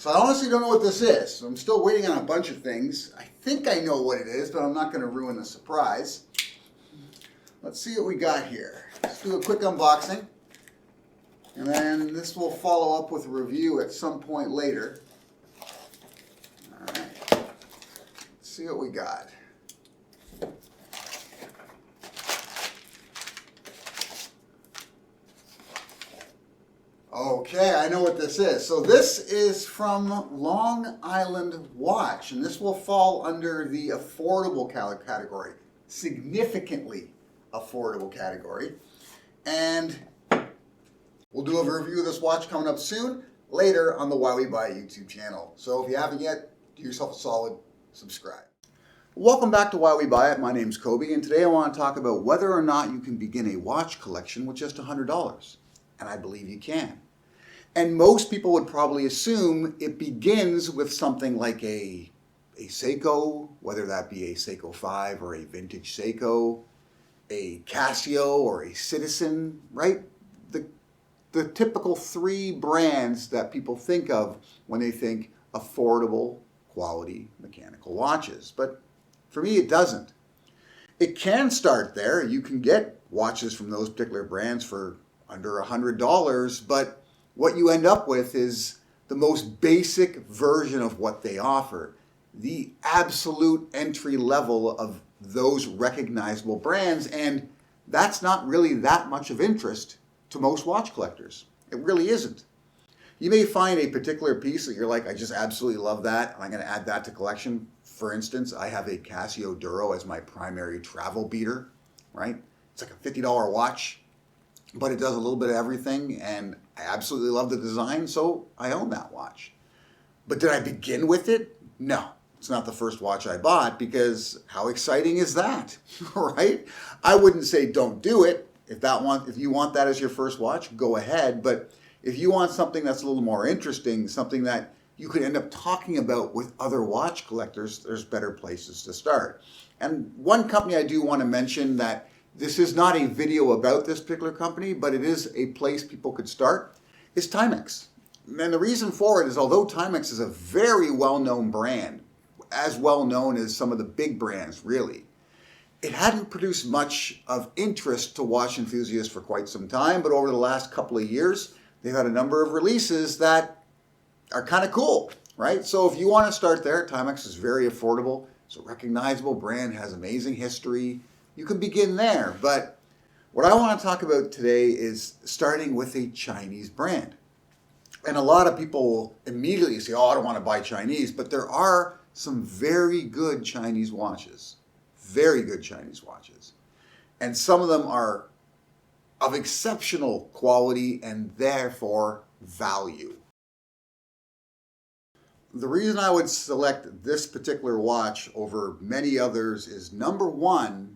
So I honestly don't know what this is. I'm still waiting on a bunch of things. I think I know what it is, but I'm not going to ruin the surprise. Let's see what we got here. Let's do a quick unboxing. And then this will follow up with a review at some point later. All right. Let's see what we got. Okay, I know what this is. So this is from Long Island Watch, and this will fall under the affordable category, significantly affordable category. And we'll do a review of this watch coming up soon, later on the Why We Buy YouTube channel. So if you haven't yet, do yourself a solid, subscribe. Welcome back to Why We Buy It. My name's Kobe, and today I want to talk about whether or not you can begin a watch collection with just $100. And I believe you can. And most people would probably assume it begins with something like a Seiko, whether that be a Seiko 5 or a vintage Seiko, a Casio or a Citizen, right? The typical three brands that people think of when they think affordable, quality mechanical watches. But for me, it doesn't. It can start there. You can get watches from those particular brands for under $100, but what you end up with is the most basic version of what they offer, the absolute entry level of those recognizable brands, and that's not really that much of interest to most watch collectors. It really isn't. You may find a particular piece that you're like, I just absolutely love that, and I'm going to add that to collection. For instance, I have a Casio Duro as my primary travel beater, right? It's like a $50 watch, but it does a little bit of everything, and I absolutely love the design, so I own that watch. But did I begin with it? No. It's not the first watch I bought, because how exciting is that, right? I wouldn't say don't do it. If you want that as your first watch, go ahead. But if you want something that's a little more interesting, something that you could end up talking about with other watch collectors, there's better places to start. And one company I do want to mention that this is not a video about this particular company, but it is a place people could start, is Timex. And the reason for it is, although Timex is a very well-known brand, as well-known as some of the big brands, really, it hadn't produced much of interest to watch enthusiasts for quite some time, but over the last couple of years, they've had a number of releases that are kind of cool, right? So if you want to start there, Timex is very affordable. It's a recognizable brand, has amazing history. You can begin there, but what I want to talk about today is starting with a Chinese brand. And a lot of people will immediately say, oh, I don't want to buy Chinese, but there are some very good Chinese watches, very good Chinese watches. And some of them are of exceptional quality and therefore value. The reason I would select this particular watch over many others is, number one,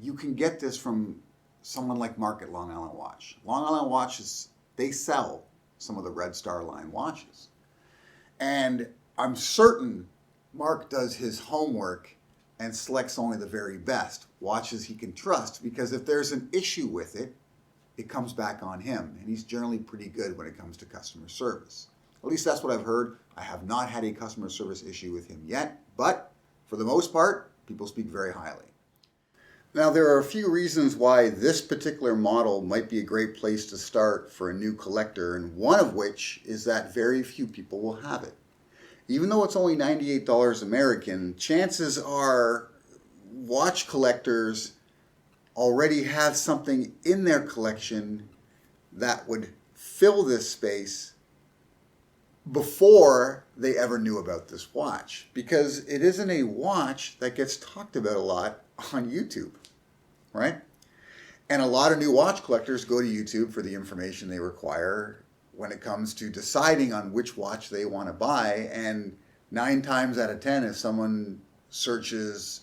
you can get this from someone like Mark at Long Island Watch. Long Island Watches, they sell some of the Red Star line watches. And I'm certain Mark does his homework and selects only the very best watches he can trust, because if there's an issue with it, it comes back on him. And he's generally pretty good when it comes to customer service. At least that's what I've heard. I have not had a customer service issue with him yet, but for the most part, people speak very highly. Now, there are a few reasons why this particular model might be a great place to start for a new collector, and one of which is that very few people will have it. Even though it's only $98 American, chances are watch collectors already have something in their collection that would fill this space before they ever knew about this watch, because it isn't a watch that gets talked about a lot on YouTube, right? And a lot of new watch collectors go to YouTube for the information they require when it comes to deciding on which watch they want to buy. And 9 times out of 10, if someone searches,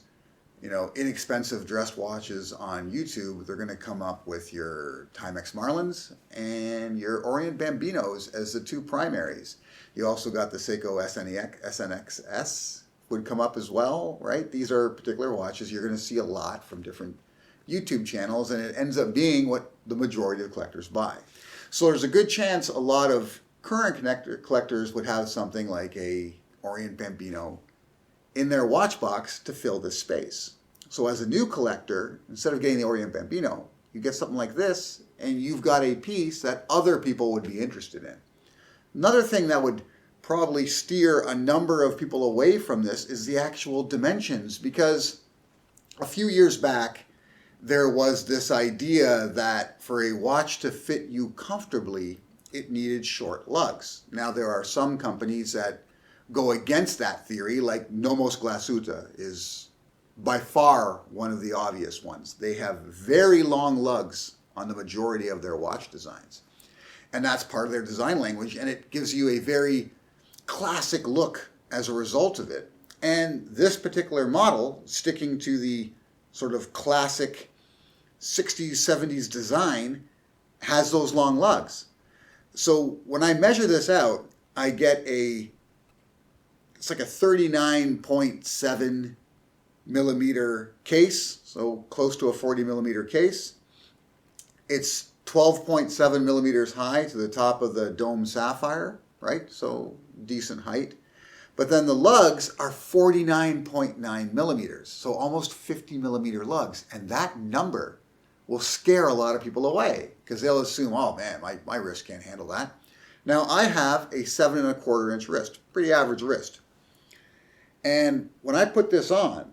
inexpensive dressed watches on YouTube, they're going to come up with your Timex Marlins and your Orient Bambinos as the two primaries. You also got the Seiko SNXS would come up as well, right? These are particular watches you're going to see a lot from different YouTube channels, and it ends up being what the majority of collectors buy. So there's a good chance a lot of current collectors would have something like a Orient Bambino in their watch box to fill this space. So as a new collector, instead of getting the Orient Bambino, you get something like this, and you've got a piece that other people would be interested in. Another thing that would probably steer a number of people away from this is the actual dimensions, because a few years back, there was this idea that for a watch to fit you comfortably, it needed short lugs. Now, there are some companies that go against that theory, like Nomos Glashütte is by far one of the obvious ones. They have very long lugs on the majority of their watch designs. And that's part of their design language, and it gives you a very classic look as a result of it. And this particular model, sticking to the sort of classic 60s, 70s design, has those long lugs. So when I measure this out, I get it's like a 39.7 millimeter case, so close to a 40 millimeter case. It's 12.7 millimeters high to the top of the dome sapphire, right? So decent height. But then the lugs are 49.9 millimeters, so almost 50 millimeter lugs. And that number will scare a lot of people away because they'll assume, oh man, my wrist can't handle that. Now I have a 7¼ inch wrist, pretty average wrist. And when I put this on,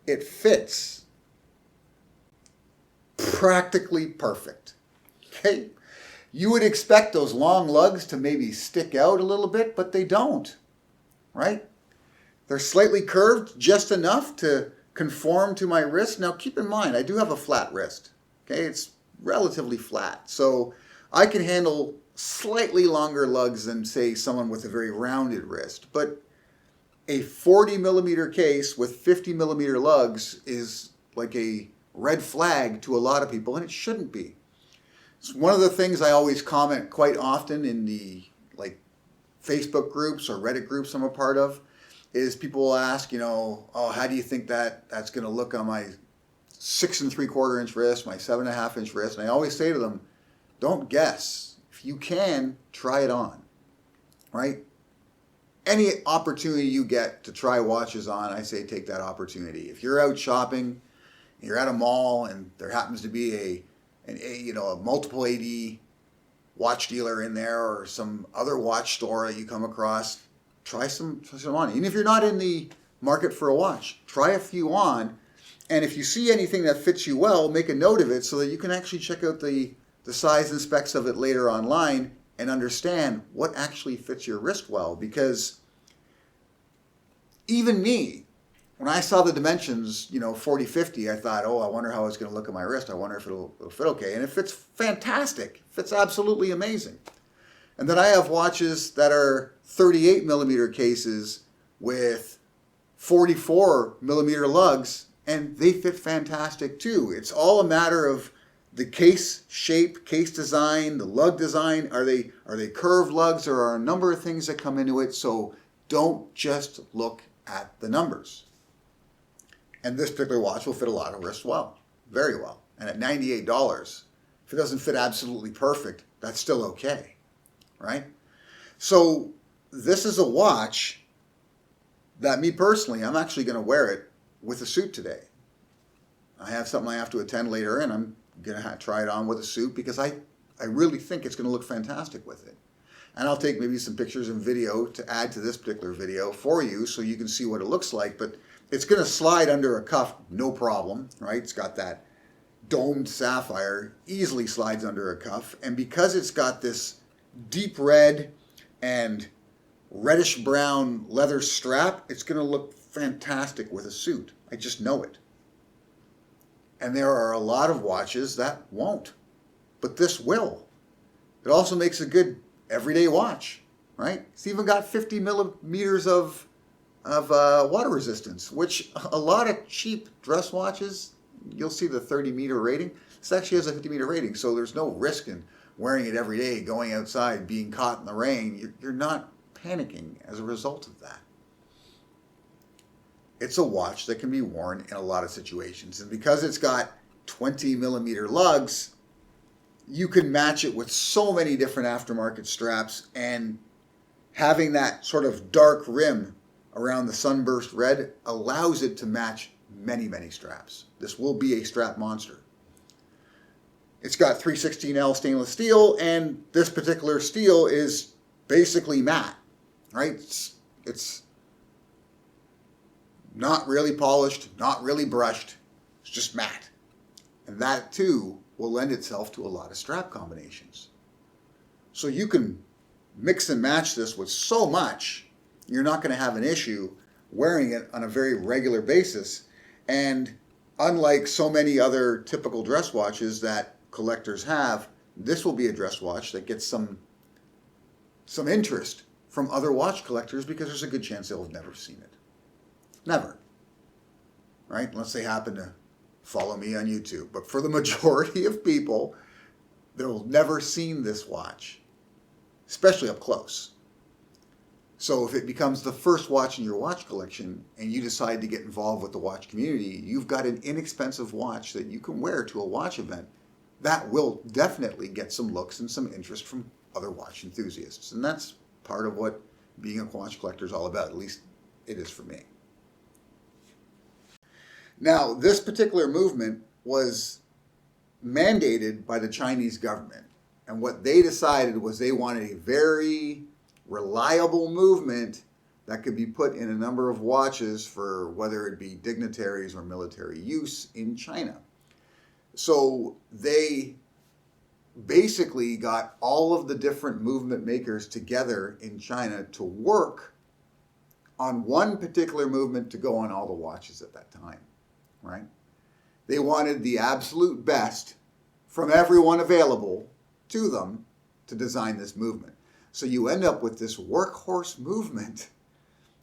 it fits practically perfect. Okay? You would expect those long lugs to maybe stick out a little bit, but they don't, right? They're slightly curved just enough to conform to my wrist. Now keep in mind, I do have a flat wrist, okay? It's relatively flat, so I can handle slightly longer lugs than, say, someone with a very rounded wrist, but a 40 millimeter case with 50 millimeter lugs is like a red flag to a lot of people, and it shouldn't be. It's one of the things I always comment quite often in the Facebook groups or Reddit groups I'm a part of, is people will ask, oh, how do you think that's going to look on my 6¾ inch wrist, my 7½ inch wrist? And I always say to them, don't guess. If you can, try it on, right? Any opportunity you get to try watches on, I say take that opportunity. If you're out shopping, you're at a mall, and there happens to be a multiple AD watch dealer in there, or some other watch store that you come across, try some on. Even if you're not in the market for a watch, try a few on, and if you see anything that fits you well, make a note of it so that you can actually check out the size and specs of it later online and understand what actually fits your wrist well. Because even me, when I saw the dimensions, 40-50, I thought, oh, I wonder how it's going to look at my wrist. I wonder if it'll fit okay. And it fits fantastic. It fits absolutely amazing. And then I have watches that are 38 millimeter cases with 44 millimeter lugs, and they fit fantastic too. It's all a matter of the case shape, case design, the lug design. Are they curved lugs? There are a number of things that come into it, so don't just look at the numbers. And this particular watch will fit a lot of wrists well, very well. And at $98, if it doesn't fit absolutely perfect, that's still okay, right? So this is a watch that me personally, I'm actually going to wear it with a suit today. I have something I have to attend later, and I'm going to try it on with a suit because I really think it's going to look fantastic with it. And I'll take maybe some pictures and video to add to this particular video for you so you can see what it looks like. But it's going to slide under a cuff, no problem, right? It's got that domed sapphire, easily slides under a cuff. And because it's got this deep red and reddish brown leather strap, it's going to look fantastic with a suit. I just know it. And there are a lot of watches that won't, but this will. It also makes a good everyday watch, right? It's even got 50 millimeters of water resistance, which a lot of cheap dress watches, you'll see the 30-meter rating. This actually has a 50-meter rating, so there's no risk in wearing it every day, going outside, being caught in the rain. You're not panicking as a result of that. It's a watch that can be worn in a lot of situations, and because it's got 20 millimeter lugs, you can match it with so many different aftermarket straps, and having that sort of dark rim around the sunburst red allows it to match many, many straps. This will be a strap monster. It's got 316L stainless steel, and this particular steel is basically matte, right? It's not really polished, not really brushed, it's just matte. And that too will lend itself to a lot of strap combinations. So you can mix and match this with so much, you're not going to have an issue wearing it on a very regular basis. And unlike so many other typical dress watches that collectors have, this will be a dress watch that gets some interest from other watch collectors, because there's a good chance they'll have never seen it. Never. Right? Unless they happen to follow me on YouTube. But for the majority of people, they'll never seen this watch, especially up close. So if it becomes the first watch in your watch collection and you decide to get involved with the watch community, you've got an inexpensive watch that you can wear to a watch event that will definitely get some looks and some interest from other watch enthusiasts. And that's part of what being a watch collector is all about. At least it is for me. Now, this particular movement was mandated by the Chinese government. And what they decided was they wanted a very reliable movement that could be put in a number of watches for whether it be dignitaries or military use in China. So they basically got all of the different movement makers together in China to work on one particular movement to go on all the watches at that time, right? They wanted the absolute best from everyone available to them to design this movement. So you end up with this workhorse movement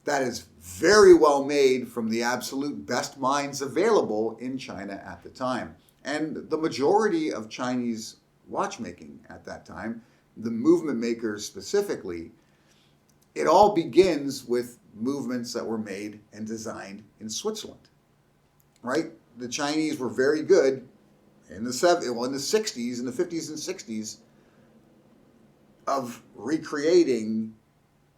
that is very well made from the absolute best minds available in China at the time. And the majority of Chinese watchmaking at that time, the movement makers specifically, it all begins with movements that were made and designed in Switzerland, right? The Chinese were very good in the 60s, in the 50s and 60s, of recreating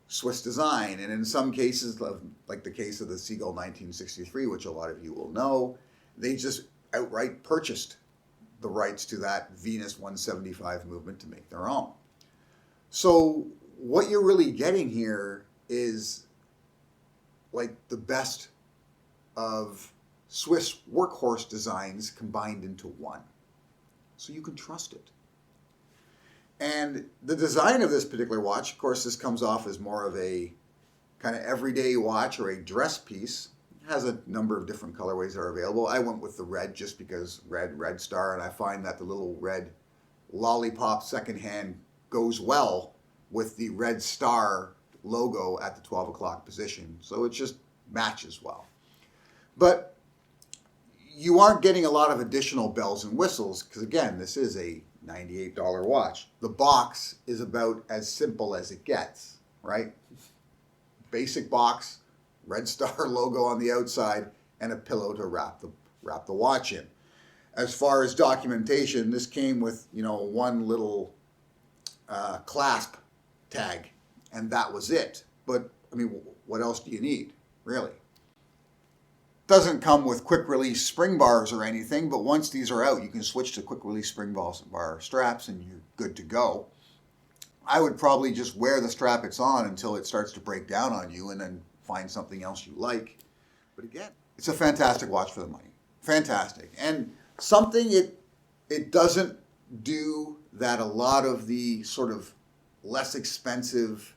Swiss design. And in some cases, like the case of the Seagull 1963, which a lot of you will know, they just outright purchased the rights to that Venus 175 movement to make their own. So what you're really getting here is like the best of Swiss workhorse designs combined into one. So you can trust it. And the design of this particular watch, of course, this comes off as more of a kind of everyday watch or a dress piece. It has a number of different colorways that are available. I went with the red just because red star, and I find that the little red lollipop second hand goes well with the red star logo at the 12 o'clock position. So it just matches well. But you aren't getting a lot of additional bells and whistles because, again, this is a $98 watch. The box is about as simple as it gets, right? Basic box, red star logo on the outside, and a pillow to wrap the watch in. As far as documentation, this came with, one little clasp tag, and that was it. But, what else do you need, really? Doesn't come with quick release spring bars or anything, but once these are out, you can switch to quick release spring bar straps and you're good to go. I would probably just wear the strap it's on until it starts to break down on you and then find something else you like. But again, it's a fantastic watch for the money. Fantastic. And something it doesn't do that a lot of the sort of less expensive,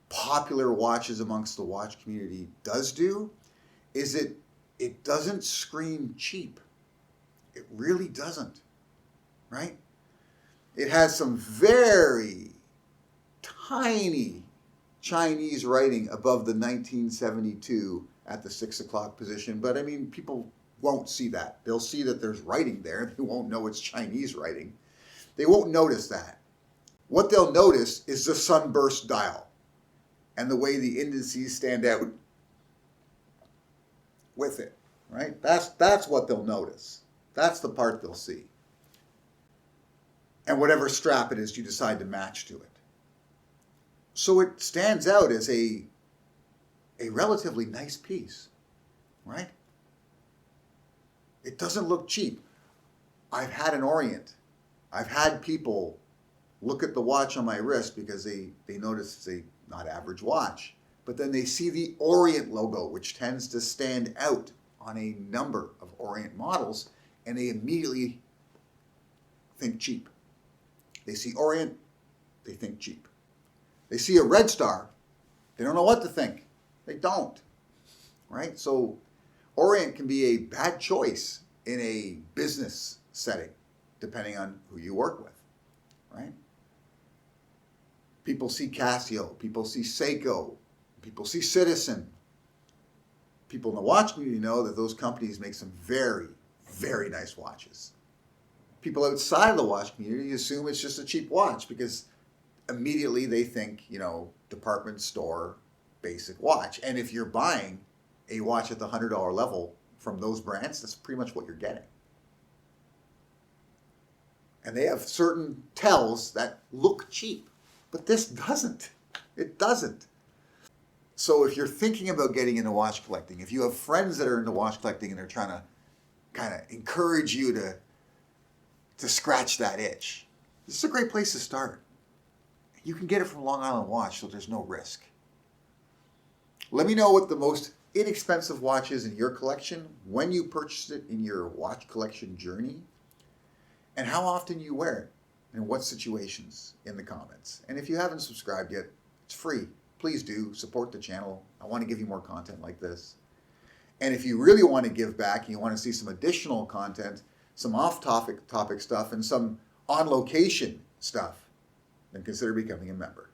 popular watches amongst the watch community does do is it doesn't scream cheap. It really doesn't, right? It has some very tiny Chinese writing above the 1972 at the 6 o'clock position, but people won't see that. They'll see that there's writing there. They won't know it's Chinese writing. They won't notice that. What they'll notice is the sunburst dial and the way the indices stand out with it, right? That's what they'll notice. That's the part they'll see. And whatever strap it is you decide to match to it. So it stands out as a relatively nice piece, right? It doesn't look cheap. I've had an Orient. I've had people look at the watch on my wrist because they notice it's a not average watch. But then they see the Orient logo, which tends to stand out on a number of Orient models, and they immediately think cheap. They see Orient, they think cheap. They see a red star, they don't know what to think. They don't, right? So Orient can be a bad choice in a business setting, depending on who you work with, right? People see Casio, people see Seagull, people see Citizen. People in the watch community know that those companies make some very, very nice watches. People outside of the watch community assume it's just a cheap watch because immediately they think, department store basic watch. And if you're buying a watch at the $100 level from those brands, that's pretty much what you're getting. And they have certain tells that look cheap, but this doesn't. It doesn't. So if you're thinking about getting into watch collecting, if you have friends that are into watch collecting and they're trying to kind of encourage you to scratch that itch, this is a great place to start. You can get it from Long Island Watch, so there's no risk. Let me know what the most inexpensive watch is in your collection, when you purchased it in your watch collection journey, and how often you wear it, and what situations in the comments. And if you haven't subscribed yet, it's free. Please do support the channel. I want to give you more content like this. And if you really want to give back and you want to see some additional content, some off-topic stuff, and some on-location stuff, then consider becoming a member.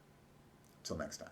Until next time.